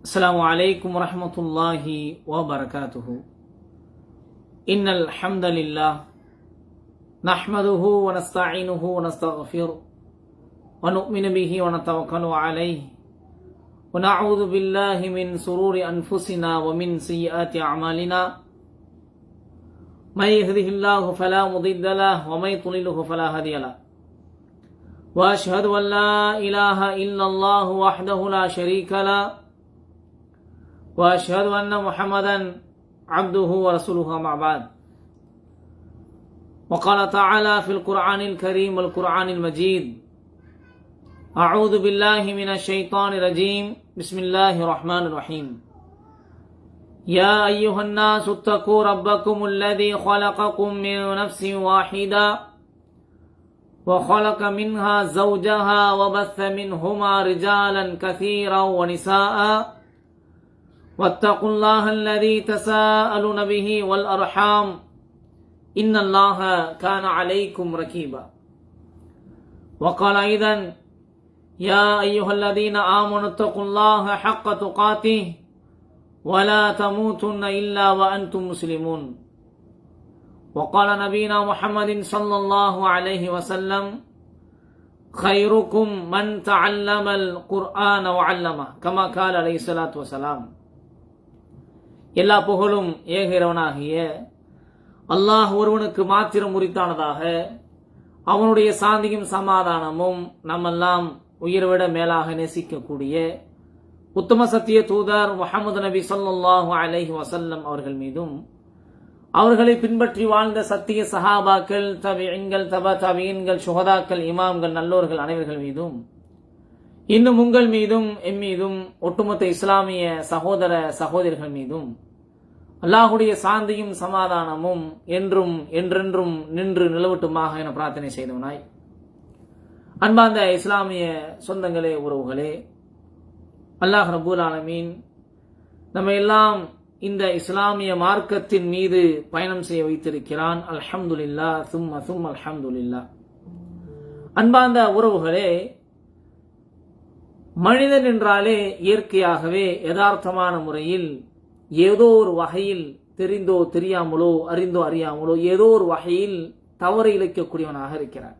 السلام عليكم ورحمة الله وبركاته. إن الحمد لله نحمده ونستعينه ونستغفره ونؤمن به ونتوكل عليه ونعوذ بالله من شرور أنفسنا ومن سيئات أعمالنا. من يهده الله فلا مضل له ومن يضلل فلا هادي له. وأشهد أن لا إله إلا الله وحده لا شريك له وأشهد أن محمدا عبده ورسوله أما بعد. وقال تعالى في القرآن الكريم والقرآن المجيد: أعوذ بالله من الشيطان الرجيم بسم الله الرحمن الرحيم. يا أيها الناس اتقوا ربكم الذي خلقكم من نفس واحدة وخلق منها زوجها وبث منهما رجالا كثيرا ونساء واتقوا الله الذي تساءلون به والأرحام إن الله كان عليكم رقيبا. وقال أيضا: يا أيها الذين آمنوا اتقوا الله حق تقاته ولا تموتن إلا وأنتم مسلمون. وقال نبينا محمد صلى الله عليه وسلم: خيركم من تعلم القرآن وعلمه كما قال عليه الصلاة والسلام. எல்லா புகழும் ஏகிறவனாகிய அல்லாஹ் ஒருவனுக்கு மாத்திரம் உரித்தானதாக, அவனுடைய சாந்தியும் சமாதானமும் நம்மெல்லாம் உயிர்விட மேலாக நேசிக்கக்கூடிய உத்தம சத்திய தூதர் முஹம்மது நபி ஸல்லல்லாஹு அலைஹி வஸல்லம் அவர்கள் மீதும், அவர்களை பின்பற்றி வாழ்ந்த சத்திய சஹாபாக்கள், தபிஈன்கள், தபா தபிஈன்கள், சுஹதாக்கள், இமாம்கள், நல்லோர்கள் அனைவர்கள் மீதும், இன்னும் உங்கள் மீதும் எம் மீதும் ஒட்டுமொத்த இஸ்லாமிய சகோதர சகோதரிகள் மீதும் அல்லாஹுடைய சாந்தியும் சமாதானமும் என்றும் என்றென்றும் நின்று நிலவட்டுமாக என பிரார்த்தனை செய்தவனாய், அன்பார்ந்த இஸ்லாமிய சொந்தங்களே, உறவுகளே, அல்லாஹ் ரப்பூல் ஆலமீன் நம்ம எல்லாம் இந்த இஸ்லாமிய மார்க்கத்தின் மீது பயணம் செய்ய வைத்திருக்கிறான். அல்ஹம்துலில்லாஹ் சும்ம அல்ஹம்துலில்லாஹ். அன்பார்ந்த உறவுகளே, மனிதன் என்றாலே இயற்கையாகவே யதார்த்தமான முறையில் ஏதோ ஒரு வகையில் தெரிந்தோ தெரியாமலோ அறிந்தோ அறியாமலோ ஏதோ ஒரு வகையில் தவறு இழைக்கக்கூடியவனாக இருக்கிறார்.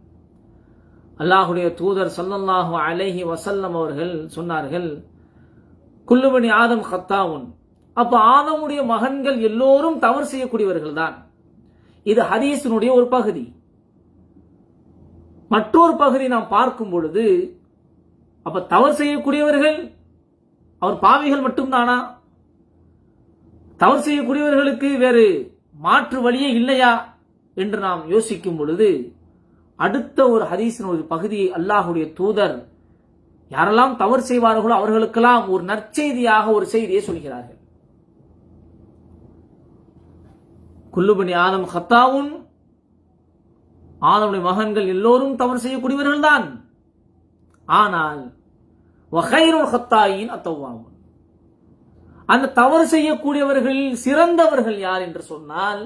அல்லாஹுடைய தூதர் ஸல்லல்லாஹு அலைஹி வஸல்லம் அவர்கள் சொன்னார்கள், குல்லு பனி ஆதம் கத்தாவுன். அப்ப ஆதமுடைய மகன்கள் எல்லோரும் தவறு செய்யக்கூடியவர்கள் தான். இது ஹதீஸினுடைய ஒரு பகுதி. மற்றொரு பகுதி நாம் பார்க்கும் பொழுது, அப்ப தவறு செய்யக்கூடியவர்கள் அவர் பாவிகள் மட்டும்தானா? தவறு செய்யக்கூடியவர்களுக்கு வேறு மாற்று வழியே இல்லையா என்று நாம் யோசிக்கும் பொழுது, அடுத்த ஒரு ஹதீஸின் ஒரு பகுதியை அல்லாஹுடைய தூதர் யாரெல்லாம் தவறு செய்வார்களோ அவர்களுக்கெல்லாம் ஒரு நற்செய்தியாக ஒரு செய்தியை சொல்கிறார்கள். குல்லு பனி ஆதம் கத்தாவுன். ஆதமுடைய மகன்கள் எல்லோரும் தவறு செய்யக்கூடியவர்கள் தான். ஆனால் வகைருல் கத்தாயின் அத்தவ்வாவுன். அந்த தவறு செய்யக்கூடியவர்களில் சிறந்தவர்கள் யார் என்று சொன்னால்,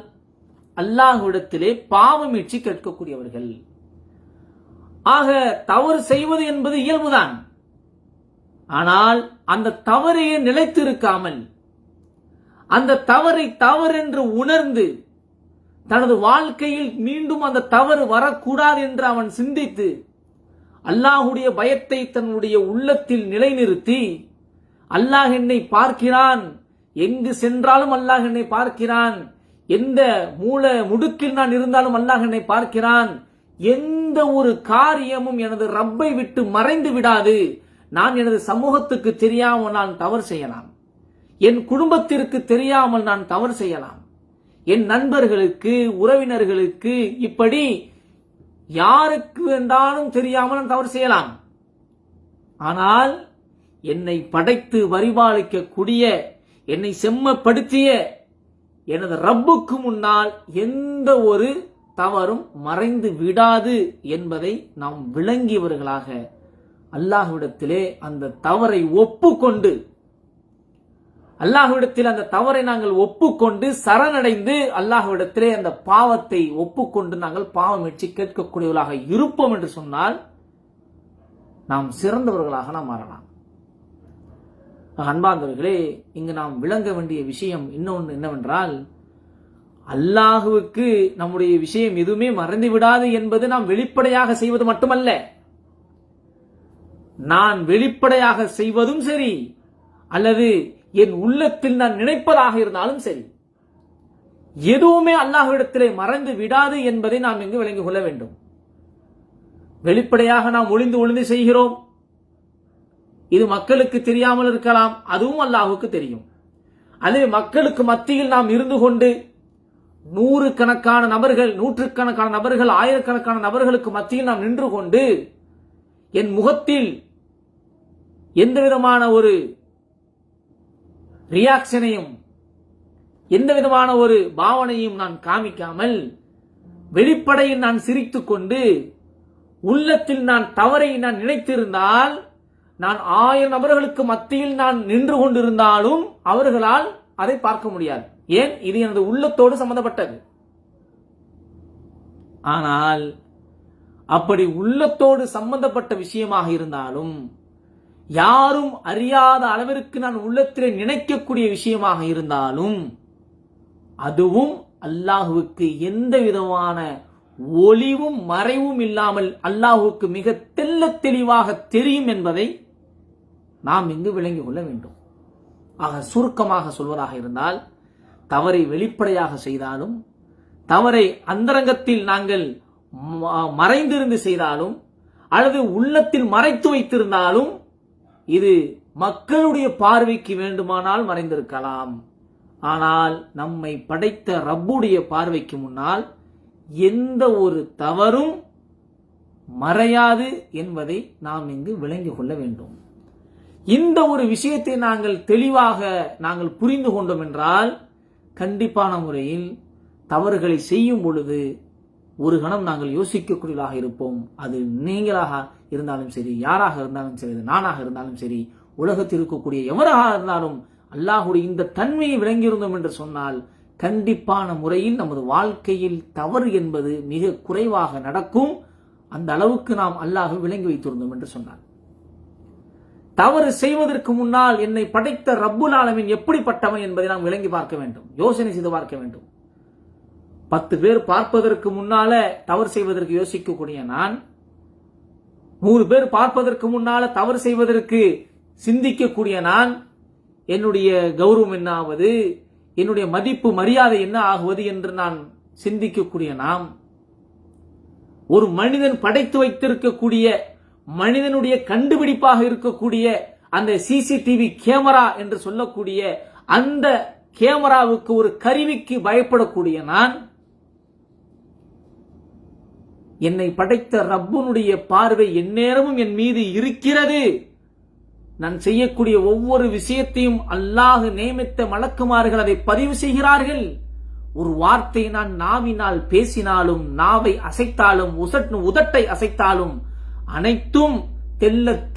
அல்லாஹ்விடத்திலே பாவமீட்சி கேட்கக்கூடியவர்கள். ஆக தவறு செய்வது என்பது இயல்புதான். ஆனால் அந்த தவறையே நிலைத்திருக்காமல், அந்த தவறை தவறென்று உணர்ந்து தனது வாழ்க்கையில் மீண்டும் அந்த தவறு வரக்கூடாது என்று அவன் சிந்தித்து அல்லாஹுடைய பயத்தை தன்னுடைய உள்ளத்தில் நிலைநிறுத்தி, அல்லாஹ் என்னை பார்க்கிறான், எங்கு சென்றாலும் அல்லாஹ் என்னை பார்க்கிறான், எந்த மூல முடுக்கில் நான் இருந்தாலும் அல்லாஹ் என்னை பார்க்கிறான், எந்த ஒரு காரியமும் எனது ரப்பை விட்டு மறைந்து விடாது, நான் எனது சமூகத்துக்கு தெரியாமல் நான் தவறு செய்யலாம், என் குடும்பத்திற்கு தெரியாமல் நான் தவறு செய்யலாம், என் நண்பர்களுக்கு உறவினர்களுக்கு இப்படி யாருக்கு என்றாலும் தெரியாமல் நான் தவறு செய்யலாம். ஆனால் என்னை படைத்து பரிபாலிக்கக்கூடிய, என்னை செம்மப்படுத்திய எனது ரப்புக்கு முன்னால் எந்த ஒரு தவறும் மறைந்து விடாது என்பதை நாம் விளங்கியவர்களாக அல்லாஹ்விடத்திலே அந்த தவறை ஒப்புக்கொண்டு, அல்லாஹ்விடத்தில் அந்த தவறை நாங்கள் ஒப்புக்கொண்டு சரணடைந்து அல்லாஹ்விடத்திலே அந்த பாவத்தை ஒப்புக்கொண்டு நாங்கள் பாவமீட்சி கேட்கக்கூடியவர்களாக இருப்போம் என்று சொன்னால் நாம் சிறந்தவர்களாக நாம் மாறலாம். அன்பார்ந்தவர்களே, இங்கு நாம் விளங்க வேண்டிய விஷயம் இன்னொன்று என்னவென்றால், அல்லாஹுவுக்கு நம்முடைய விஷயம் எதுவுமே மறந்து விடாது என்பது நாம் வெளிப்படையாக செய்வது மட்டுமல்ல, நான் வெளிப்படையாக செய்வதும் சரி அல்லது என் உள்ளத்தில் நான் நினைப்பதாக இருந்தாலும் சரி, எதுவுமே அல்லாஹ்விடத்திலே மறந்து விடாது என்பதை நாம் இங்கு விளங்கிக் கொள்ள வேண்டும். வெளிப்படையாக நாம் ஒளிந்து செய்கிறோம், இது மக்களுக்கு தெரியாமல் இருக்கலாம், அதுவும் அல்லாஹ்வுக்கு தெரியும். அல்லது மக்களுக்கு மத்தியில் நாம் இருந்து கொண்டு நூற்றுக்கணக்கான நபர்கள், ஆயிரக்கணக்கான நபர்களுக்கு மத்தியில் நாம் நின்று கொண்டு என் முகத்தில் எந்த விதமான ஒரு ரியாக்ஷனையும் எந்த விதமான ஒரு பாவனையும் நான் காமிக்காமல் வெளிப்படையில் நான் சிரித்துக் கொண்டு உள்ளத்தில் நான் தவறை நான் நினைத்திருந்தால், நான் 1000 நபர்களுக்கு மத்தியில் நான் நின்று கொண்டிருந்தாலும் அவர்களால் அதை பார்க்க முடியாது. ஏன்? இது எனது உள்ளத்தோடு சம்பந்தப்பட்டது. ஆனால் அப்படி உள்ளத்தோடு சம்பந்தப்பட்ட விஷயமாக இருந்தாலும், யாரும் அறியாத அளவிற்கு நான் உள்ளத்திலே நினைக்கக்கூடிய விஷயமாக இருந்தாலும், அதுவும் அல்லாஹுவுக்கு எந்த விதமான ஒளிவும் மறைவும் இல்லாமல் அல்லாஹுவுக்கு மிக தெள்ளத் தெளிவாக தெரியும் என்பதை நாம் இங்கு விளங்கிக் கொள்ள வேண்டும். ஆக சுருக்கமாக சொல்வதாக இருந்தால், தவறை வெளிப்படையாக செய்தாலும், தவறை அந்தரங்கத்தில் நாங்கள் மறைந்திருந்து செய்தாலும் அல்லது உள்ளத்தில் மறைத்து வைத்திருந்தாலும், இது மக்களுடைய பார்வைக்கு வேண்டுமானால் மறைந்திருக்கலாம். ஆனால் நம்மை படைத்த ரப்புடைய பார்வைக்கு முன்னால் எந்த ஒரு தவறும் மறையாது என்பதை நாம் இங்கு விளங்கிக் கொள்ள வேண்டும். இந்த ஒரு விஷயத்தை நாங்கள் புரிந்து கொண்டோம் என்றால், கண்டிப்பான முறையில் தவறுகளை செய்யும் பொழுது ஒரு கணம் நாங்கள் யோசிக்கக்கூடியதாக இருப்போம். அது நீங்களாக இருந்தாலும் சரி, யாராக இருந்தாலும் சரி, நானாக இருந்தாலும் சரி, உலகத்தில் இருக்கக்கூடிய எவராக இருந்தாலும் அல்லாஹுடைய இந்த தன்மையை விளங்கியிருந்தோம் என்று சொன்னால், கண்டிப்பான முறையில் நமது வாழ்க்கையில் தவறு என்பது மிக குறைவாக நடக்கும். அந்த அளவுக்கு நாம் அல்லாஹ் விளங்கி வைத்திருந்தோம் என்று சொன்னார். தவறு செய்வதற்கு முன்னால் என்னை படைத்த ரப்புல் ஆலமீன் எப்படிப்பட்டவன் என்பதை நாம் விளங்கி பார்க்க வேண்டும், யோசனை செய்து பார்க்க வேண்டும். 10 பேர் பார்ப்பதற்கு முன்னால தவறு செய்வதற்கு யோசிக்கக்கூடிய நான், 100 பேர் பார்ப்பதற்கு முன்னால தவறு செய்வதற்கு சிந்திக்கக்கூடிய நான், என்னுடைய கௌரவம் என்ன ஆவது, என்னுடைய மதிப்பு மரியாதை என்ன ஆகுவது என்று நான் சிந்திக்கக்கூடிய நாம், ஒரு மனிதன் படைத்து வைத்திருக்கக்கூடிய மனிதனுடைய கண்டுபிடிப்பாக இருக்கக்கூடிய அந்த சிசிடிவி கேமரா என்று சொல்லக்கூடிய அந்த கேமராவுக்கு, ஒரு கருவிக்கு பயப்படக்கூடிய நான், என்னை படைத்த ரப்புனுடைய பார்வை எந்நேரமும் என் மீது இருக்கிறது, நான் செய்யக்கூடிய ஒவ்வொரு விஷயத்தையும் அல்லாஹ் நியமித்த மலக்குமார்கள் அதை பதிவு செய்கிறார்கள். ஒரு வார்த்தை நான் நாவினால் பேசினாலும், நாவை அசைத்தாலும், உதட்டை அசைத்தாலும் அனைத்தும் தெள்ளத்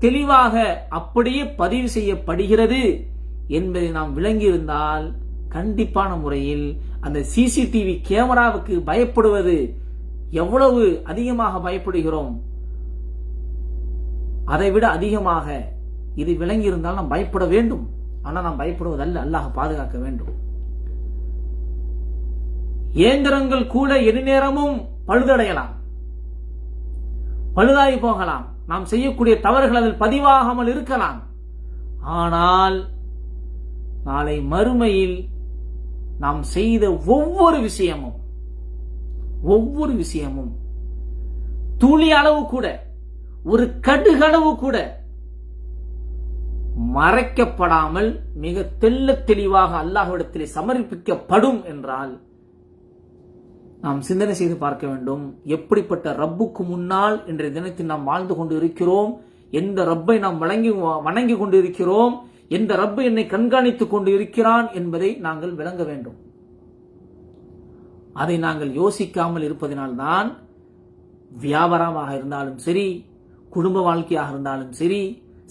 தெளிவாக அப்படியே பதிவு செய்யப்படுகிறது என்பதை நாம் விளங்கியிருந்தால், கண்டிப்பான முறையில் அந்த சிசிடிவி கேமராவுக்கு பயப்படுவது எவ்வளவு அதிகமாக பயப்படுகிறோம், அதைவிட அதிகமாக இது விளங்கியிருந்தால் நாம் பயப்பட வேண்டும். ஆனால் நாம் பயப்படுவதல்ல, அல்லாஹ் பாதுகாக்க வேண்டும். இயந்திரங்கள் கூட எது நேரமும் பழுதடையலாம், பழுதாகி போகலாம், நாம் செய்யக்கூடிய தவறுகள் அதில் பதிவாகாமல் இருக்கலாம். ஆனால் நாளை மறுமையில் நாம் செய்த ஒவ்வொரு விஷயமும் துளி அளவு கூட, ஒரு கடுகளவு கூட மறைக்கப்படாமல் மிக தெள்ளத் தெளிவாக அல்லாஹ்விடத்திலே சமர்ப்பிக்கப்படும் என்றால், நாம் சிந்தனை செய்து பார்க்க வேண்டும். எப்படிப்பட்ட ரப்புக்கு முன்னால் இன்றைய தினத்தில் நாம் வாழ்ந்து கொண்டு இருக்கிறோம், எந்த ரப்பை நாம் வணங்கி கொண்டு இருக்கிறோம், எந்த ரப்பு என்னை கண்காணித்துக் கொண்டு இருக்கிறான் என்பதை நாங்கள் விளங்க வேண்டும். அதை நாங்கள் யோசிக்காமல் இருப்பதனால்தான் வியாபாரமாக இருந்தாலும் சரி, குடும்ப வாழ்க்கையாக இருந்தாலும் சரி,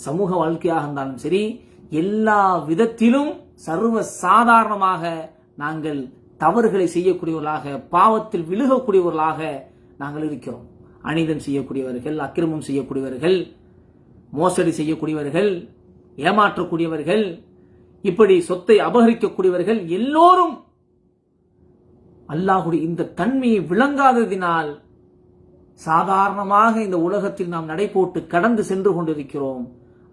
சமூக வாழ்க்கையாக இருந்தாலும் சரி, எல்லா விதத்திலும் சர்வ சாதாரணமாக நாங்கள் தவறுகளை செய்யக்கூடியவர்களாக, பாவத்தில் விழுகக்கூடியவர்களாக நாங்கள் இருக்கிறோம். அநீதம் செய்யக்கூடியவர்கள், அக்கிரமம் செய்யக்கூடியவர்கள், மோசடி செய்யக்கூடியவர்கள், ஏமாற்றக்கூடியவர்கள், இப்படி சொத்தை அபகரிக்கக்கூடியவர்கள் எல்லோரும் அல்லாஹ்வுடைய இந்த தன்மையை விளங்காததினால் சாதாரணமாக இந்த உலகத்தில் நாம் நடைபோட்டு கடந்து சென்று கொண்டிருக்கிறோம்.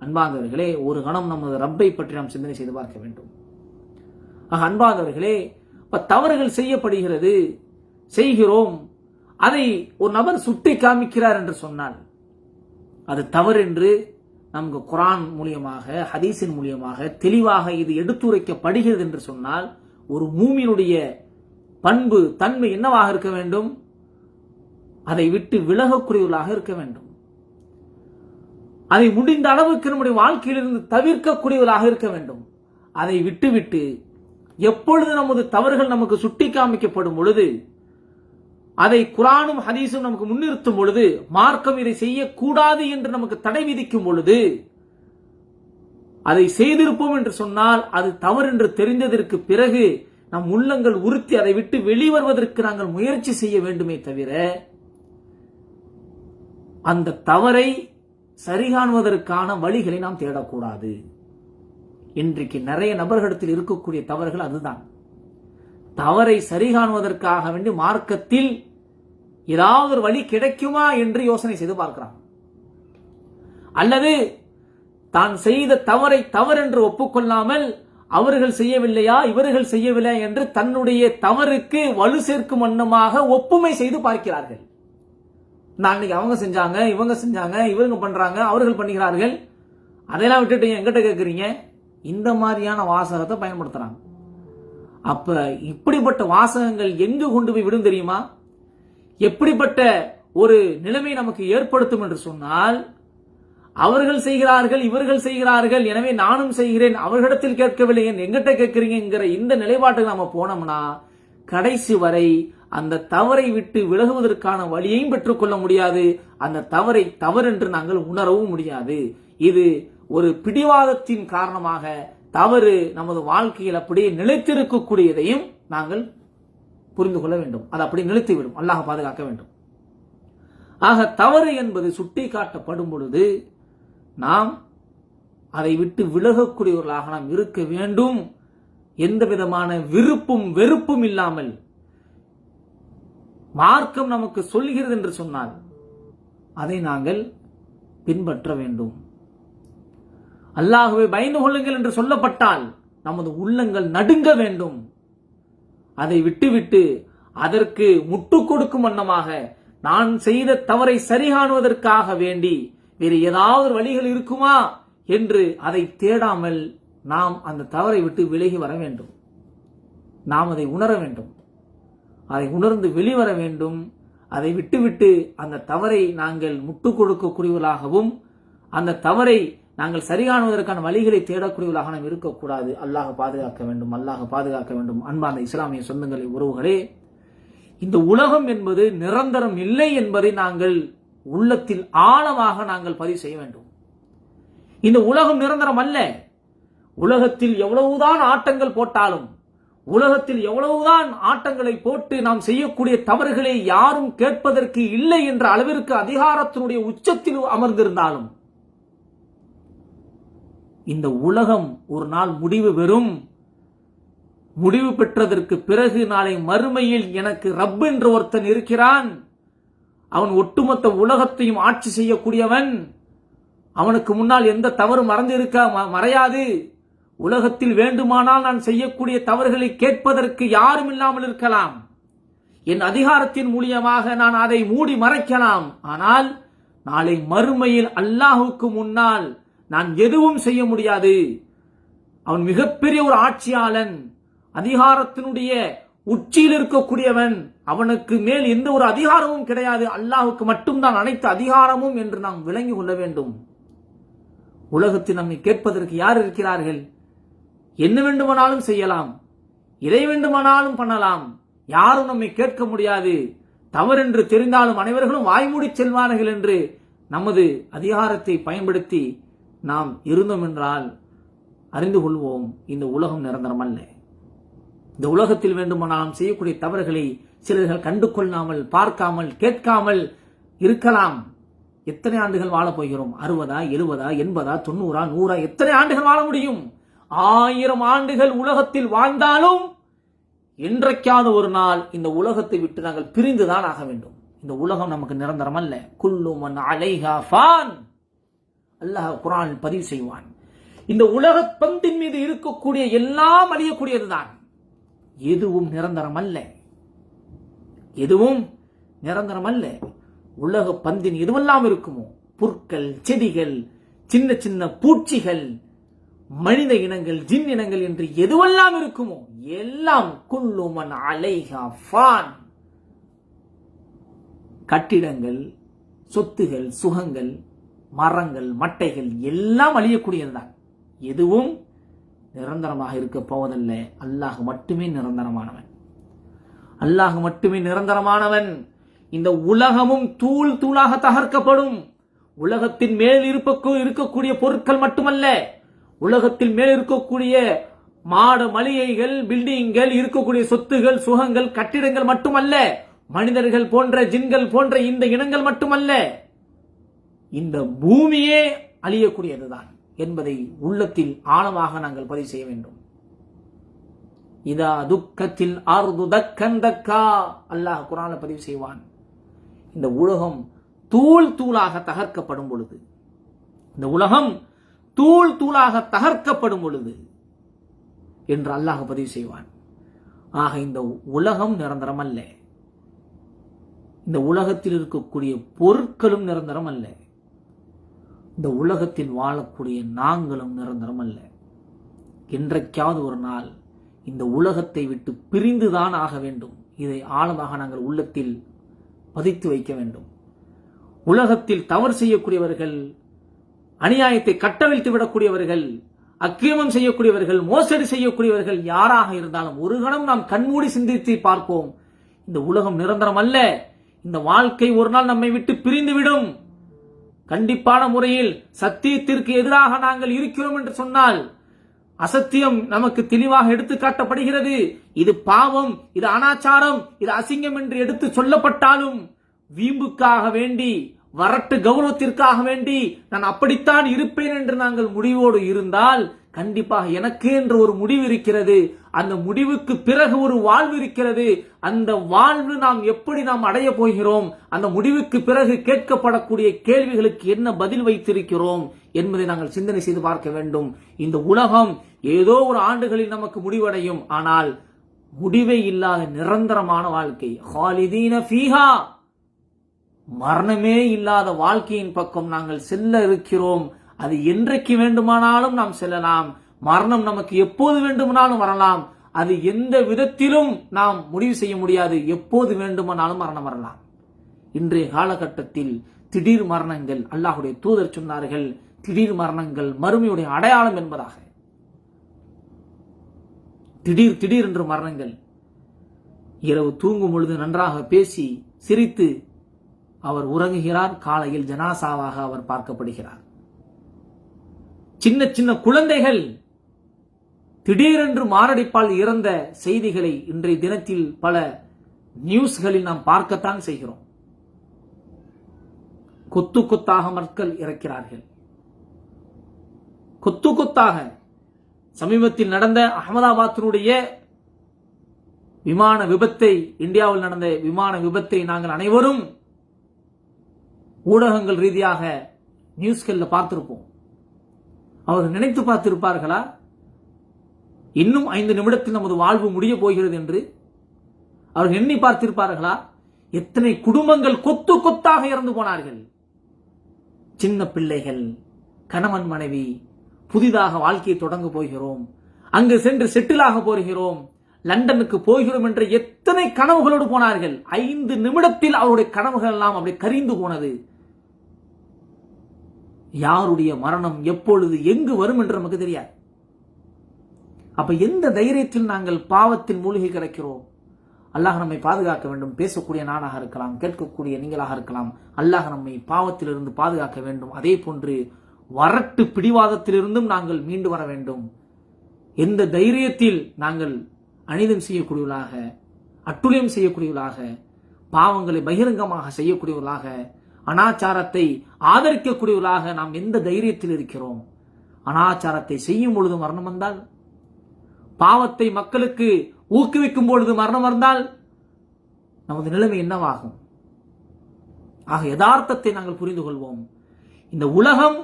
அன்பார்ந்தவர்களே, ஒரு கணம் நமது ரப்பை பற்றி நாம் சிந்தனை செய்து பார்க்க வேண்டும். அன்பார்ந்தவர்களே, தவறுகள் செய்யப்படுகிறது, செய்கிறோம், அதை ஒரு நபர் சுட்டி காமிக்கிறார் என்று சொன்னால் அது தவறு என்று நமக்கு குர்ஆன் மூலியமாக, ஹதீஸின் மூலியமாக தெளிவாக இது எடுத்துரைக்கப்படுகிறது என்று சொன்னால் ஒரு மூமினுடைய பண்பு, தன்மை என்னவாக இருக்க வேண்டும்? அதை விட்டு விலகக்கூடியவர்களாக இருக்க வேண்டும். அதை முடிந்த அளவுக்கு நம்முடைய வாழ்க்கையிலிருந்து தவிர்க்கக்கூடியவர்களாக இருக்க வேண்டும். அதை விட்டுவிட்டு எப்பொழுது நமது தவறுகள் நமக்கு சுட்டி காமிக்கப்படும் பொழுது, அதை குர்ஆனும் ஹதீஸும் நமக்கு முன்னிறுத்தும் பொழுது, மார்க்கம் இதை செய்யக்கூடாது என்று நமக்கு தடை விதிக்கும் பொழுது, அதை செய்திருப்போம் என்று சொன்னால் அது தவறு என்று தெரிந்ததற்கு பிறகு நம் உள்ளங்கள் உறுத்தி அதை விட்டு வெளிவருவதற்கு நாங்கள் முயற்சி செய்ய வேண்டுமே தவிர, அந்த தவறை சரிகாணுவதற்கான வழிகளை நாம் தேடக்கூடாது. இன்றைக்கு நிறைய நபர்களிடத்தில் இருக்கக்கூடிய தவறுகள் அதுதான். தவறை சரிகாணுவதற்காக வேண்டி மார்க்கத்தில் ஏதாவது ஒரு வழி கிடைக்குமா என்று யோசனை செய்து பார்க்கிறான். அல்லது தான் செய்த தவறை தவறென்று ஒப்புக்கொள்ளாமல் அவர்கள் செய்யவில்லையா, இவர்கள் செய்யவில்லையா என்று தன்னுடைய தவறுக்கு வலு சேர்க்கும் வண்ணமாக ஒப்புமை செய்து பார்க்கிறார்கள். நாளைக்கு அவங்க செஞ்சாங்க, இவங்க செஞ்சாங்க, இவங்க பண்றாங்க, அவர்கள் பண்ணுகிறார்கள், அதெல்லாம் விட்டுட்டு எங்கிட்ட கேட்கறீங்க, இந்த மாதிரியான வாசகத்தை பயன்படுத்துறாங்க. அப்ப இப்படிப்பட்ட வாசகங்கள் எங்கு கொண்டு போய் விடும் தெரியுமா? எப்படிப்பட்ட ஒரு நிலைமை நமக்கு ஏற்படுத்தும் என்று சொன்னால், அவர்கள் செய்கிறார்கள், இவர்கள் செய்கிறார்கள், எனவே நானும் செய்கிறேன், அவர்களிடத்தில் கேட்கவில்லை, எங்கிட்ட கேட்கிறீங்கிற இந்த நிலைப்பாட்டுக்கு நாம போனோம்னா கடைசி வரை அந்த தவறை விட்டு விலகுவதற்கான வழியையும் பெற்றுக்கொள்ள முடியாது, அந்த தவறை தவறென்று நாங்கள் உணரவும் முடியாது. இது ஒரு பிடிவாதத்தின் காரணமாக தவறு நமது வாழ்க்கையில் அப்படியே நிலைத்திருக்கக்கூடியதையும் நாங்கள் புரிந்து கொள்ள வேண்டும். அது அப்படி நிலைத்துவிடும். அல்லாஹ் பாதுகாக்க வேண்டும். ஆக தவறு என்பது சுட்டி காட்டப்படும் பொழுது நாம் அதை விட்டு விலகக்கூடியவர்களாக நாம் இருக்க வேண்டும். எந்த விதமான விருப்பும் வெறுப்பும் இல்லாமல் மார்க்கம் நமக்கு சொல்கிறது என்று சொன்னால் அதை நாங்கள் பின்பற்ற வேண்டும். அல்லாஹ்வை பயந்து கொள்ளுங்கள் என்று சொல்லப்பட்டால் நமது உள்ளங்கள் நடுங்க வேண்டும். அதை விட்டுவிட்டு அதற்கு முட்டு கொடுக்கும் வண்ணமாக நான் செய்த தவறை சரிகாணுவதற்காக வேண்டி வேறு ஏதாவது வழிகள் இருக்குமா என்று அதை தேடாமல் நாம் அந்த தவறை விட்டு விலகி வர வேண்டும். நாம் அதை உணர வேண்டும். அதை உணர்ந்து வெளிவர வேண்டும். அதை விட்டுவிட்டு அந்த தவறை நாங்கள் முட்டு கொடுக்கக்கூடியவர்களாகவும் அந்த தவறை நாங்கள் சரிகாணுவதற்கான வழிகளை தேடக்கூடியவர்களாக நாம் இருக்கக்கூடாது. அல்லாஹ் பாதுகாக்க வேண்டும். அல்லாஹ் பாதுகாக்க வேண்டும். அன்பான இஸ்லாமிய சொந்தங்களை, உறவுகளே, இந்த உலகம் என்பது நிரந்தரம் இல்லை என்பதை நாங்கள் உள்ளத்தில் ஆழமாக நாங்கள் பதிவு செய்ய வேண்டும். இந்த உலகம் நிரந்தரம் அல்ல. உலகத்தில் எவ்வளவுதான் ஆட்டங்கள் போட்டாலும், உலகத்தில் எவ்வளவுதான் ஆட்டங்களை போட்டு நாம் செய்யக்கூடிய தவறுகளை யாரும் கேட்பதற்கு இல்லை என்ற அளவிற்கு அதிகாரத்தினுடைய உச்சத்தில் அமர்ந்திருந்தாலும் இந்த உலகம் ஒரு நாள் முடிவு பெறும். முடிவு பெற்றதற்கு பிறகு நாளை மறுமையில் எனக்கு ரப் என்று ஒருத்தன் இருக்கிறான். அவன் ஒட்டுமொத்த உலகத்தையும் ஆட்சி செய்யக்கூடியவன். அவனுக்கு முன்னால் எந்த தவறு மறையாது. உலகத்தில் வேண்டுமானால் நான் செய்யக்கூடிய தவறுகளை கேட்பதற்கு யாரும் இல்லாமல் இருக்கலாம். என் அதிகாரத்தின் மூலியமாக நான் அதை மூடி மறைக்கலாம். ஆனால் நாளை மறுமையில் அல்லாஹுக்கு முன்னால் நான் எதுவும் செய்ய முடியாது. அவன் மிகப்பெரிய ஒரு ஆட்சியாளன், அதிகாரத்தினுடைய உச்சியில் இருக்கக்கூடியவன். அவனுக்கு மேல் எந்த ஒரு அதிகாரமும் கிடையாது. அல்லாஹுக்கு மட்டும்தான் அனைத்து அதிகாரமும் என்று நாம் விளங்கி கொள்ள வேண்டும். உலகத்தில் நம்மை கேட்பதற்கு யார் இருக்கிறார்கள்? என்ன வேண்டுமானாலும் செய்யலாம், எதை வேண்டுமானாலும் பண்ணலாம். யாரும் நம்மை கேட்க முடியாது. தவறென்று தெரிந்தாலும் அனைவர்களும் வாய்மூடி செல்வார்கள் என்று நமது அதிகாரத்தை பயன்படுத்தி நாம் இருந்தோம் என்றால் அறிந்து கொள்வோம், இந்த உலகம் நிரந்தரம் அல்ல. இந்த உலகத்தில் வேண்டுமானாலும் செய்யக்கூடிய தவறுகளை சிலர்கள் கண்டு கொள்ளாமல், பார்க்காமல், கேட்காமல் இருக்கலாம். எத்தனை ஆண்டுகள் வாழப் போகிறோம்? 60, 70, 80, 90, 100 எத்தனை ஆண்டுகள் வாழ முடியும்? 1000 ஆண்டுகள் உலகத்தில் வாழ்ந்தாலும் என்றைக்காவது ஒரு நாள் இந்த உலகத்தை விட்டு நாங்கள் பிரிந்துதான் ஆக வேண்டும். இந்த உலகம் நமக்கு நிரந்தரம் அல்ல. குல்லு மன் அலைஹா ஃபான். அல்லாஹ் குர்ஆனில் பதிவு செய்வான். இந்த உலக பந்தின் மீது இருக்கக்கூடிய எல்லாம் அழியக்கூடியதுதான். எதுவும் நிரந்தரம் அல்ல. எதுவும் நிரந்தரம் அல்ல. உலக பந்தின் எதுவெல்லாம் இருக்குமோ, புற்கள், செடிகள், சின்ன சின்ன பூச்சிகள், மனித இனங்கள், ஜின் இனங்கள் என்று எதுவெல்லாம் இருக்குமோ எல்லாம் குல்லு மன் அலைஹா ஃபான். கட்டிடங்கள், சொத்துகள், சுகங்கள், மரங்கள், மட்டைகள் எல்லாம் அழியக்கூடியதுதான். எதுவும் நிரந்தரமாக இருக்க போவதல்ல. அல்லாஹ் மட்டுமே நிரந்தரமானவன். அல்லாஹ் மட்டுமே நிரந்தரமானவன். இந்த உலகமும் தூள் தூளாக தகர்க்கப்படும். உலகத்தின் மேல் இருக்கக்கூடிய பொருட்கள் மட்டுமல்ல, உலகத்தில் மேல் இருக்கக்கூடிய மாட மளிகைகள், பில்டிங்கள், இருக்கக்கூடிய சொத்துகள், சுகங்கள், கட்டிடங்கள் மட்டுமல்ல, மனிதர்கள் போன்ற ஜின்கள் போன்ற இந்த இனங்கள் மட்டுமல்ல, இந்த பூமியே அழியக்கூடியதுதான் என்பதை உள்ளத்தில் ஆழமாக நாங்கள் பதிவு செய்ய வேண்டும். இதா துக்கத்தில் அர்து தக்கன் தக்கா. அல்லாஹ் குர்ஆனில் பதிவு செய்வான். இந்த உலகம் தூள் தூளாக தகர்க்கப்படும் பொழுது, இந்த உலகம் தூள் தூளாக தகர்க்கப்படும் பொழுது என்று அல்லாஹ் பதிவு செய்வான். ஆக இந்த உலகம் நிரந்தரம் அல்ல. இந்த உலகத்தில் இருக்கக்கூடிய பொருட்களும் நிரந்தரம் அல்ல. இந்த உலகத்தில் வாழக்கூடிய நாங்களும் நிரந்தரம் அல்ல. என்றைக்காவது ஒரு நாள் இந்த உலகத்தை விட்டு பிரிந்துதான் ஆக வேண்டும். இதை ஆழமாக நாங்கள் உள்ளத்தில் பதித்து வைக்க வேண்டும். உலகத்தில் தவறு செய்யக்கூடியவர்கள், அநியாயத்தை கட்டவிழ்த்து விடக்கூடியவர்கள், அக்கிரமம் செய்யக்கூடியவர்கள், மோசடி செய்யக்கூடியவர்கள் யாராக இருந்தாலும் ஒரு கணம் நாம் கண்மூடி சிந்தித்து பார்ப்போம். இந்த உலகம் நிரந்தரம் அல்ல. இந்த வாழ்க்கை ஒரு நாள் நம்மை விட்டு பிரிந்துவிடும். கண்டிப்பான முறையில் சத்தியத்திற்கு எதிராக நாங்கள் இருக்கிறோம் என்று சொன்னால், அசத்தியம் நமக்கு தெளிவாக எடுத்து காட்டப்படுகிறது. இது பாவம், இது அனாச்சாரம், இது அசிங்கம் என்று எடுத்து சொல்லப்பட்டாலும் வீம்புக்காக வேண்டி, வரட்டு கௌரவத்திற்காக வேண்டி நான் அப்படித்தான் இருப்பேன் என்று நாங்கள் முடிவோடு இருந்தால், கண்டிப்பாக எனக்கு என்று ஒரு முடிவு இருக்கிறது. அந்த முடிவுக்கு பிறகு ஒரு வாழ்வு இருக்கிறது. அந்த வாழ்வு நாம் எப்படி அடைய போகிறோம், அந்த முடிவுக்கு பிறகு கேட்கப்படக்கூடிய கேள்விகளுக்கு என்ன பதில் வைத்திருக்கிறோம் என்பதை நாங்கள் சிந்தனை செய்து பார்க்க வேண்டும். இந்த உலகம் ஏதோ ஒரு ஆண்டுகளில் நமக்கு முடிவடையும். ஆனால் முடிவே இல்லாத நிரந்தரமான வாழ்க்கை, ஹாலிதீன ஃபீஹா, மரணமே இல்லாத வாழ்க்கையின் பக்கம் நாங்கள் செல்ல இருக்கிறோம். அது என்றைக்கு வேண்டுமானாலும் நாம் செல்லலாம். மரணம் நமக்கு எப்போது வேண்டுமானாலும் வரலாம். அது எந்த விதத்திலும் நாம் முடிவு செய்ய முடியாது. எப்போது வேண்டுமானாலும் மரணம் வரலாம். இன்றைய காலகட்டத்தில் திடீர் மரணங்கள், அல்லாஹ்வுடைய தூதர் சொன்னார்கள், திடீர் மரணங்கள் மறுமையுடைய அடையாளம் என்பதாக. திடீர் திடீர் என்று மரணங்கள். இரவு தூங்கும் பொழுது நன்றாக பேசி சிரித்து அவர் உறங்குகிறார். காலையில் ஜனாசாவாக அவர் பார்க்கப்படுகிறார். சின்ன சின்ன குழந்தைகள் திடீரென்று மாரடைப்பால் இறந்த செய்திகளை இன்றைய தினத்தில் பல நியூஸ்களில் நாம் பார்க்கத்தான் செய்கிறோம். கொத்து கொத்தாக மக்கள் இறக்கிறார்கள். கொத்து கொத்தாக. சமீபத்தில் நடந்த அகமதாபாத்தினுடைய விமான விபத்தை, இந்தியாவில் நடந்த விமான விபத்தை நாங்கள் அனைவரும் ஊடகங்கள் ரீதியாக நியூஸ்களில் பார்த்திருப்போம். அவர்கள் நினைத்து பார்த்திருப்பார்களா, இன்னும் 5 நிமிடத்தில் நமது வாழ்வு முடிய போகிறது என்று? அவர்கள் எண்ணி பார்த்திருப்பார்களா? எத்தனை குடும்பங்கள் கொத்து கொத்தாக இறந்து போனார்கள். சின்ன பிள்ளைகள், கணவன் மனைவி, புதிதாக வாழ்க்கையை தொடங்க போகிறோம், அங்கு சென்று செட்டிலாக போகிறோம், லண்டனுக்கு போகிறோம் என்ற எத்தனை கனவுகளோடு போனார்கள். 5 நிமிடத்தில் அவருடைய கனவுகள் எல்லாம் அப்படி கரிந்து போனது. யாருடைய மரணம் எப்பொழுது எங்கு வரும் என்று நமக்கு தெரியாது. அப்ப எந்த தைரியத்தில் நாங்கள் பாவத்தில் மூழ்கி கிடக்கிறோம்? அல்லாஹ் நம்மை பாதுகாக்க வேண்டும். பேசக்கூடிய நானாக இருக்கலாம், கேட்கக்கூடிய நீங்களாக இருக்கலாம். அல்லாஹ் நம்மை பாவத்திலிருந்து பாதுகாக்க வேண்டும். அதே போன்று வரட்டு பிடிவாதத்திலிருந்தும் நாங்கள் மீண்டு வர வேண்டும். எந்த தைரியத்தில் நாங்கள் அநீதம் செய்யக்கூடியவர்களாக, அட்டுழியம் செய்யக்கூடியவர்களாக, பாவங்களை பகிரங்கமாக செய்யக்கூடியவர்களாக, அனாச்சாரத்தை ஆதரிக்கக்கூடியவர்களாக நாம் எந்த தைரியத்தில் இருக்கிறோம்? அனாச்சாரத்தை செய்யும் பொழுது மரணம் வந்தால், பாவத்தை மக்களுக்கு ஊக்குவிக்கும் பொழுது மரணம் வந்தால் நமது நிலைமை என்னவாகும்? ஆக யதார்த்தத்தை நாங்கள் புரிந்து கொள்வோம். இந்த உலகம்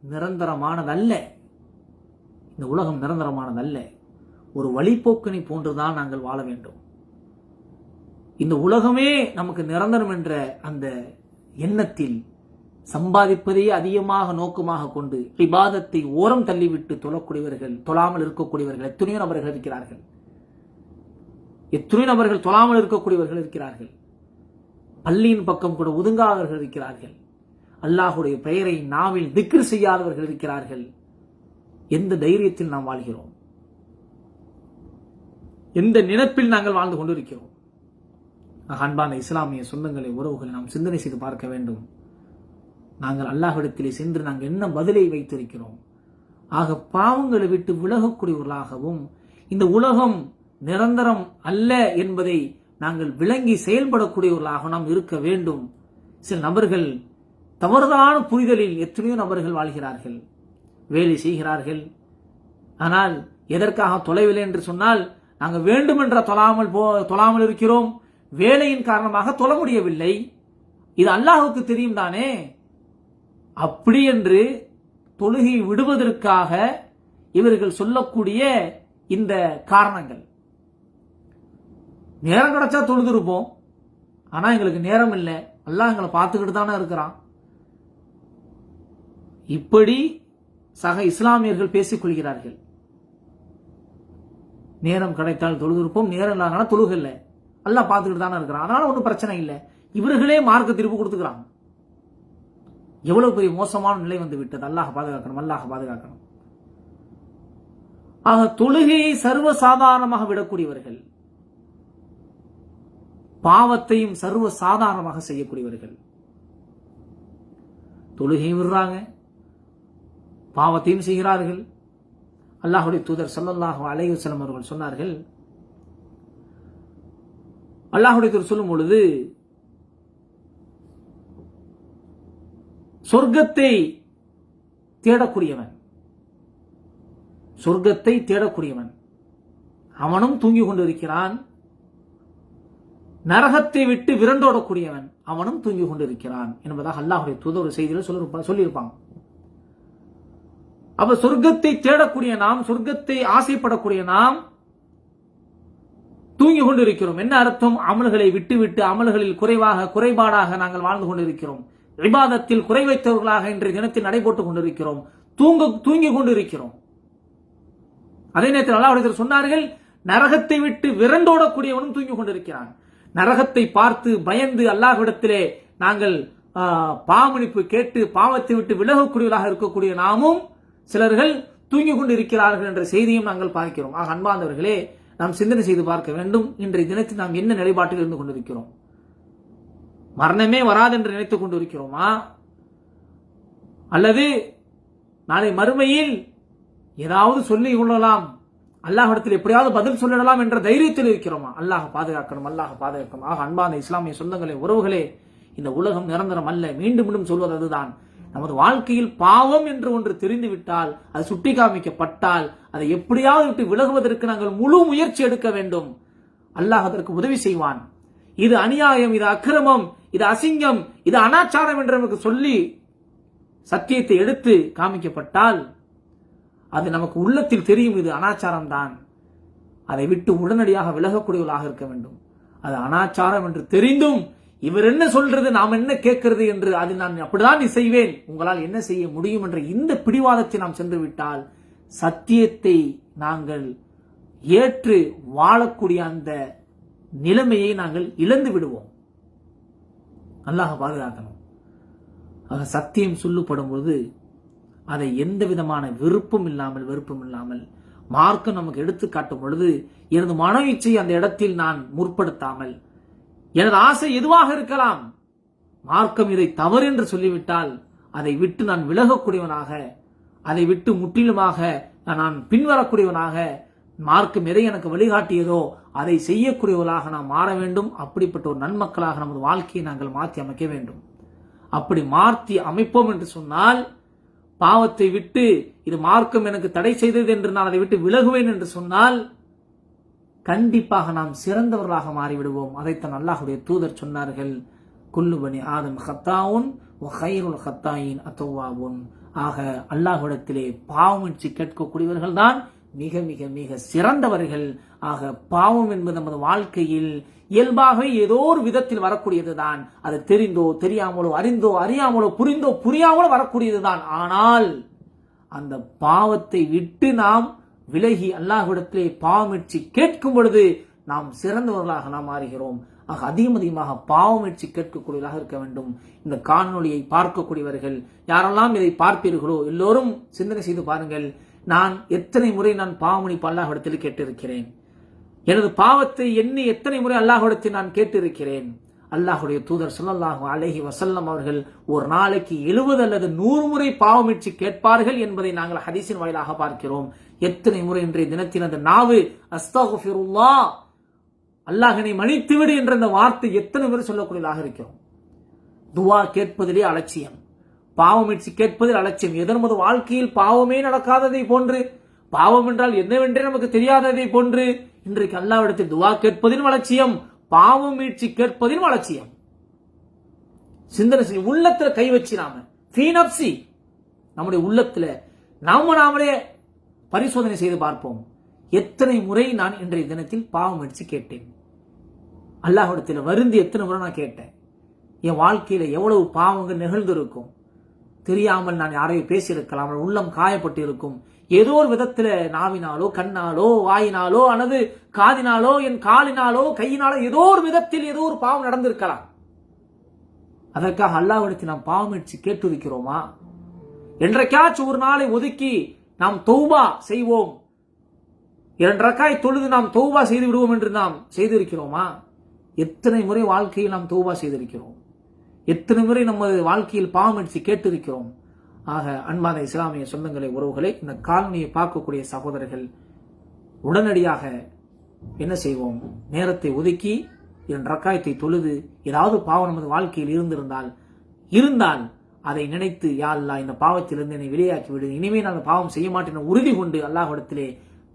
நிரந்தரமானதல்ல. இந்த உலகம் நிரந்தரமானதல்ல. ஒரு வழிபோக்கனை போன்றுதான் நாங்கள் வாழ வேண்டும். இந்த உலகமே நமக்கு நிரந்தரம் என்ற அந்த எண்ணத்தில் சம்பாதிப்பதையே அதிகமாக நோக்கமாக கொண்டு இபாதத்தை ஓரம் தள்ளிவிட்டு தொழக்கூடியவர்கள், தொழாமல் இருக்கக்கூடியவர்கள் எத்தனையோ நபர்கள் இருக்கிறார்கள். எத்தனையோ நபர்கள் தொழாமல் இருக்கக்கூடியவர்கள் இருக்கிறார்கள். பள்ளியின் பக்கம் கூட ஒதுங்காதவர்கள் இருக்கிறார்கள். அல்லாஹுடைய பெயரை நாவில் திக்ர் செய்யாதவர்கள் இருக்கிறார்கள். எந்த தைரியத்தில் நாம் வாழ்கிறோம்? எந்த நினைப்பில் நாங்கள் வாழ்ந்து கொண்டிருக்கிறோம்? அன்பான இஸ்லாமிய சொந்தங்களை, உறவுகளை நாம் சிந்தனை செய்து பார்க்க வேண்டும். நாங்கள் அல்லாஹ்விடத்திலே சென்று நாங்கள் என்ன பதிலை வைத்திருக்கிறோம்? ஆக பாவங்களை விட்டு விலகக்கூடியவர்களாகவும், இந்த உலகம் நிரந்தரம் அல்ல என்பதை நாங்கள் விளங்கி செயல்படக்கூடியவர்களாக நாம் இருக்க வேண்டும். சில நபர்கள் தவறுதான புரிதலில் எத்தனையோ நபர்கள் வாழ்கிறார்கள், வேலை செய்கிறார்கள். ஆனால் எதற்காக தொலைவில்லை என்று சொன்னால், நாங்கள் வேண்டுமென்ற தொழாமல் இருக்கிறோம், வேலையின் காரணமாக தொழ முடியவில்லை, இது அல்லாஹுக்கு தெரியும் தானே. அப்படி என்று தொழுகை விடுவதற்காக இவர்கள் சொல்லக்கூடிய இந்த காரணங்கள். நேரம் கிடைச்சா தொழுதுருப்போம், ஆனா எங்களுக்கு நேரம் இல்லை, அல்லாஹ் எங்களை பார்த்துக்கிட்டு தானே இருக்கிறான். இப்படி சக இஸ்லாமியர்கள் பேசிக் கொள்கிறார்கள். நேரம் கிடைத்தால் தொழுதுருப்போம், நேரம் இல்லாதனால தொழுகல்ல, அல்லாஹ் பார்த்துக்கிட்டு தானே இருக்கிறான், அதனால ஒன்றும் பிரச்சனை இல்லை. இவர்களே மார்க்க திருப்பு கொடுத்துக்கிறாங்க. எவ்வளவு பெரிய மோசமான நிலை வந்து விட்டது. அல்லாஹ் பாதுகாக்கணும், அல்லாஹ் பாதுகாக்கணும். ஆக தொழுகையை சர்வசாதாரணமாக விடக்கூடியவர்கள், பாவத்தையும் சர்வ சாதாரணமாக செய்யக்கூடியவர்கள். தொழுகையும் விடுறாங்க, பாவத்தையும் செய்கிறார்கள். அல்லாஹுடைய தூதர் ஸல்லல்லாஹு அலைஹி வஸல்லம் அவர்கள் சொன்னார்கள், அல்லாஹுடைய தூதர் சொல்லும் பொழுது, சொர்க்கத்தை தேடக்கூடியவன், சொர்க்கத்தை தேடக்கூடியவன் அவனும் தூங்கிக் கொண்டிருக்கிறான், நரகத்தை விட்டு விரண்டோடக்கூடியவன் அவனும் தூங்கிக் கொண்டிருக்கிறான் என்பதாக அல்லாஹுடைய தூதர் ஒரு செய்தியில் சொல்லியிருப்பாங்க. அப்ப சொர்க்கத்தை தேடக்கூடிய நாம், சொர்க்கத்தை ஆசைப்படக்கூடிய நாம் தூங்கிக் கொண்டிருக்கிறோம். என்ன அர்த்தம்? அமல்களை விட்டுவிட்டு அமல்களில் குறைபாடாக நாங்கள் வாழ்ந்து கொண்டிருக்கிறோம். இபாதத்தில் குறை வைத்தவர்களாக இன்றைய தினத்தில் நடைபோட்டுக் கொண்டிருக்கிறோம், தூங்கிக் கொண்டிருக்கிறோம். அதே நேரத்தில் அல்லாஹ் சொன்னார்கள், நரகத்தை விட்டு விரண்டோடக்கூடியவனும் தூங்கிக் கொண்டிருக்கிறான். நரகத்தை பார்த்து பயந்து அல்லாஹ்விடத்திலே நாங்கள் பாவமன்னிப்பு கேட்டு பாவத்தை விட்டு விலகக்கூடியவர்களாக இருக்கக்கூடிய நாமும் சிலர்கள் தூங்கிக் கொண்டு இருக்கிறார்கள் என்ற செய்தியும் நாங்கள் பார்க்கிறோம். ஆக அன்பார்ந்தவர்களே, நாம் சிந்தனை செய்து பார்க்க வேண்டும். இன்றைய தினத்தில் நாம் என்ன நிலைப்பாட்டில் இருந்து கொண்டிருக்கிறோம்? மரணமே வராது என்று நினைத்துக் கொண்டிருக்கிறோமா? அல்லது நாளை மறுமையில் ஏதாவது சொல்லிக் கொள்ளலாம், அல்லாஹ்விடத்தில் எப்படியாவது பதில் சொல்லிடலாம் என்ற தைரியத்தில் இருக்கிறோமா? அல்லாஹ் பாதுகாக்கணும், அல்லாஹ் பாதுகாக்கணும். ஆக அன்பான இஸ்லாமிய சொந்தங்களே, உறவுகளே, இந்த உலகம் நிரந்தரம் அல்ல. மீண்டும் மீண்டும் சொல்வது அதுதான். நமது வாழ்க்கையில் பாவம் என்று ஒன்று தெரிந்துவிட்டால், அது சுட்டி காமிக்கப்பட்டால், அதை எப்படியாவது விட்டு விலகுவதற்கு நாங்கள் முழு முயற்சி எடுக்க வேண்டும். அல்லாஹ் அதற்கு உதவி செய்வான். இது அநியாயம், இது அக்கிரமம், இது அசிங்கம், இது அனாச்சாரம் என்று நமக்கு சொல்லி சத்தியத்தை எடுத்து காமிக்கப்பட்டால், அது நமக்கு உள்ளத்தில் தெரியும் இது அனாச்சாரம் தான். அதை விட்டு உடனடியாக விலகக்கூடியவர்களாக இருக்க வேண்டும். அது அனாச்சாரம் என்று தெரிந்தும் இவர் என்ன சொல்றது, நாம் என்ன கேட்கிறது என்று, அதில் நான் அப்படிதான் செய்வேன், உங்களால் என்ன செய்ய முடியும் என்ற இந்த பிடிவாதத்தை நாம் சென்று விட்டால், சத்தியத்தை நாங்கள் ஏற்று வாழக்கூடிய அந்த நிலைமையை நாங்கள் இழந்து விடுவோம். அல்லாஹ் பாதுகாக்கணும். ஆக சத்தியம் சொல்லப்படும் போது அதை எந்த விதமான விருப்பம் இல்லாமல் வெறுப்பும் இல்லாமல் மார்க்கம் நமக்கு எடுத்து காட்டும் பொழுது, எனது மன இச்சை அந்த இடத்தில் நான் முற்படுத்தாமல், எனது ஆசை எதுவாக இருக்கலாம், மார்க்கம் இதை தவறு என்று சொல்லிவிட்டால் அதை விட்டு நான் விலகக்கூடியவனாக, அதை விட்டு முற்றிலுமாக நான் பின்வரக்கூடியவனாக, மார்க்கம் எதை எனக்கு வழிகாட்டியதோ அதை செய்யக்கூடியவர்களாக நாம் மாற வேண்டும். அப்படிப்பட்ட ஒரு நன்மக்களாக நமது வாழ்க்கையை நாங்கள் மாற்றி அமைக்க வேண்டும். அப்படி மாற்றி அமைப்போம் என்று சொன்னால், பாவத்தை விட்டு இது மார்க்கம் எனக்கு தடை செய்தது என்று நான் அதை விட்டு விலகுவேன் என்று சொன்னால் கண்டிப்பாக நாம் சிறந்தவர்களாக மாறிவிடுவோம். அதைத்தான் அல்லாஹ்வுடைய தூதர் சொன்னார்கள், குல்லு பனி ஆதம் ஹத்தாவுன் வ கைருல் ஹத்தாயின் அத்தவ்வாபுன். ஆக அல்லாஹ்விடத்திலே பாவமன்னிச்சு கேட்கக்கூடியவர்கள் தான் மிக மிக மிக சிறந்தவர்கள். ஆக பாவம் என்பது நமது வாழ்க்கையில் இயல்பாகவே ஏதோ ஒரு விதத்தில் வரக்கூடியதுதான். அது தெரிந்தோ தெரியாமலோ, அறிந்தோ அறியாமலோ, புரிந்தோ புரியாமலோ வரக்கூடியதுதான். ஆனால் அந்த பாவத்தை விட்டு நாம் விலகி அல்லாஹ்விடத்திலே பாவமன்னிச்சு கேட்கும் பொழுது நாம் சிறந்தவர்களாக நாம் மாறுகிறோம். ஆக அதிகமாக பாவமன்னிச்சு கேட்கக்கூடியவர்களாக இருக்க வேண்டும். இந்த காணொளியை பார்க்கக்கூடியவர்கள் யாரெல்லாம் இதை பார்ப்பீர்களோ எல்லோரும் சிந்தனை செய்து பாருங்கள். நான் எத்தனை முறை நான் பாவமன்னிப்பு அல்லாஹ்விடத்தில் கேட்டிருக்கிறேன்? எனது பாவத்தை எண்ணி எத்தனை முறை அல்லாஹ்விடத்தில் நான் கேட்டிருக்கிறேன்? அல்லாஹ்வுடைய தூதர் ஸல்லல்லாஹு அலைஹி வஸல்லம் அவர்கள் ஒரு நாளைக்கு 70 அல்லது 100 முறை பாவமன்னிப்பு கேட்பார்கள் என்பதை நாங்கள் ஹதீஸின் வாயிலாக பார்க்கிறோம். எத்தனை முறை இன்றைய தினத்தில் அந்த நாவு அஸ்தக்ஃபிருல்லாஹ், அல்லாஹ்வை மன்னித்துவிடு என்ற அந்த வார்த்தை எத்தனை முறை சொல்லக்கூடியதாக இருக்கிறோம்? துவா கேட்பதிலே அலட்சியம், பாவமன்னிப்பு கேட்பதில் அலட்சியம். எதனமது வாழ்க்கையில் பாவமே நடக்காததை போன்று, பாவம் என்றால் என்னவென்றே நமக்கு தெரியாததை போன்று இன்றைக்கு அல்லாஹ்விடத்தில் துவா கேட்பதிலும் அலட்சியம், பாவம் மீட்சி கேட்பதிலும் அலட்சியம். சிந்தனை செய்ய, உள்ளத்துல கை வச்சு நம்முடைய உள்ளத்துல நாமளே பரிசோதனை செய்து பார்ப்போம். எத்தனை முறை நான் இன்றைய தினத்தில் பாவம் மீட்சி கேட்டேன்? அல்லாஹ்விடத்தில் வருந்தி எத்தனை முறை நான் கேட்டேன்? என் வாழ்க்கையில எவ்வளவு பாவங்கள் நிகழ்ந்திருக்கும்? தெரியாமல் நான் யாரையும் பேசியிருக்கலாம், உள்ளம் காயப்பட்டு இருக்கும். ஏதோ ஒரு விதத்துல நாவினாலோ, கண்ணாலோ, வாயினாலோ, அல்லது காதினாலோ, என் காலினாலோ, கையினாலோ ஏதோ ஒரு விதத்தில் ஏதோ ஒரு பாவம் நடந்திருக்கலாம். அதற்காக அல்லாஹ்விடத்தில் நாம் பாவம் மீட்சி கேட்டிருக்கிறோமா? என்றைக்காச்சும் ஒரு நாளை ஒதுக்கி நாம் தௌபா செய்வோம், 2 ரக்காய் தொழுது நாம் தௌபா செய்து விடுவோம் என்று நாம் செய்திருக்கிறோமா? எத்தனை முறை வாழ்க்கையில் நாம் தௌபா செய்திருக்கிறோம்? எத்தனை முறை நமது வாழ்க்கையில் பாவமன்னிப்பு கேட்டிருக்கிறோம்? ஆக அன்பான இஸ்லாமிய சொந்தங்களை, உறவுகளை, இந்த காலனியை பார்க்கக்கூடிய சகோதரர்கள் உடனடியாக என்ன செய்வோம்? நேரத்தை ஒதுக்கி 2 ரக்காயத்தை தொழுது ஏதாவது பாவம் நமது வாழ்க்கையில் இருந்தால் அதை நினைத்து, யா அல்லாஹ், இந்த பாவத்திலிருந்து என்னை வெளியாக்கி விடு, இனிமே நான் பாவம் செய்ய மாட்டேன் உறுதி கொண்டு அல்லாஹ்விடத்திலே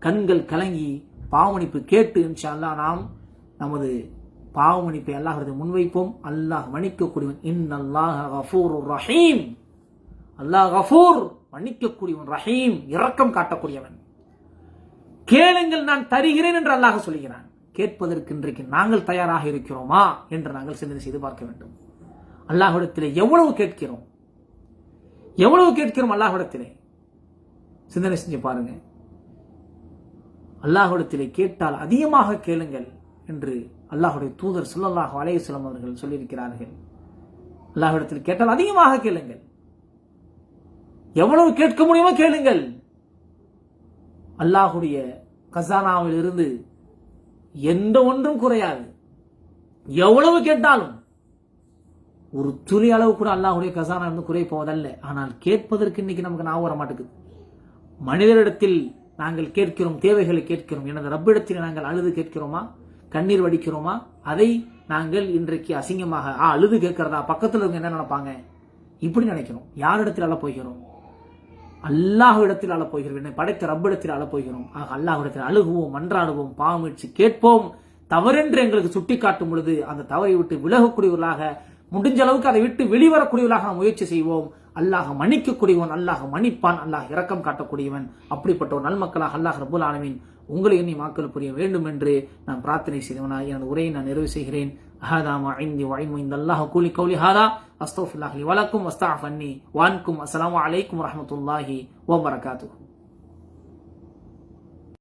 கண்கள் கலங்கி பாவமன்னிப்பு கேட்டு இன்ஷா அல்லாஹ் நாம் நமது பாவமன்னிப்பை அல்லாஹ்விடத்தில் முன்வைப்போம். அல்லாஹ் மன்னிக்கக்கூடியவன். இன்னல்லாஹ கஃபூருர் ரஹீம். அல்லாஹ் கஃபூர், மன்னிக்கக்கூடியவன், ரஹீம், இரக்கம் காட்டக்கூடியவன். கேளுங்கள் நான் தருகிறேன் என்று அல்லாஹ் சொல்கிறான். கேட்பதற்கு இன்றைக்கு நாங்கள் தயாராக இருக்கிறோமா என்று நாங்கள் சிந்தனை செய்து பார்க்க வேண்டும். அல்லாஹ்விடத்திலே எவ்வளவு கேட்கிறோம் அல்லாஹ்விடத்திலே சிந்தனை செஞ்சு பாருங்க. அல்லாஹ்விடத்திலே கேட்டால் அதிகமாக கேளுங்கள் என்று அல்லாஹ்வுடைய தூதர் ஸல்லல்லாஹு அலைஹி வஸல்லம் அவர்கள் சொல்லியிருக்கிறார்கள். அல்லாஹ்விடத்தில் கேட்டால் அதிகமாக கேளுங்கள், எவ்வளவு கேட்க முடியுமோ கேளுங்கள். அல்லாஹ்வுடைய கஸானாவில் இருந்து எந்த ஒன்றும் குறையாது. எவ்வளவு கேட்டாலும் ஒரு துளி அளவு கூட அல்லாஹ்வுடைய கஸானா இருந்து குறை போவதல்ல. ஆனால் கேட்பதற்கு இன்னைக்கு நமக்கு நான் வர மாட்டேங்குது. மனிதரிடத்தில் நாங்கள் கேட்கிறோம், தேவைகளை கேட்கிறோம். எனது ரப்பிடத்தில் நாங்கள் அழுது கேட்கிறோமா, கண்ணீர் வடிக்கிறோமா? அதை நாங்கள் இன்றைக்கு அசிங்கமாக அழுது கேட்கிறதா, பக்கத்தில் இருக்க என்ன நினைப்பாங்க, இப்படி நினைக்கிறோம். யாரிடத்தில் அழ போகிறோம்? அல்லாஹ்விடத்தில் அழ போகிறோம். என்னை படைத்த ரப்பிடத்தில் அழ போகிறோம். ஆக அல்லாஹ்விடத்தில் அழுகுவோம், மன்றாடுவோம், பாவமன்னிப்பு கேட்போம். தவறென்று எங்களுக்கு சுட்டி காட்டும் பொழுது அந்த தவறை விட்டு விலகக்கூடியவர்களாக, முடிஞ்ச அளவுக்கு அதை விட்டு வெளிவரக்கூடியவர்களாக நாம் முயற்சி செய்வோம். அல்லாஹ் மன்னிக்கக்கூடியவன், அல்லாஹ் மன்னிப்பான், அல்லாஹ் இரக்கம் காட்டக்கூடியவன். அப்படிப்பட்ட ஒரு நல்மக்களாக அல்லாஹ் ரப்புல் ஆலமீன் உங்களை எண்ணி மாக்கள் புரிய வேண்டும் என்று நான் பிரார்த்தனை செய்தவனாய் எனது உரையை நான் நிறைவு செய்கிறேன். هذا ما عندي وعلم عند الله قولي قولي هذا استغفر الله لي ولكم واستعف عني وعنكم. السلام عليكم ورحمة الله وبركاته.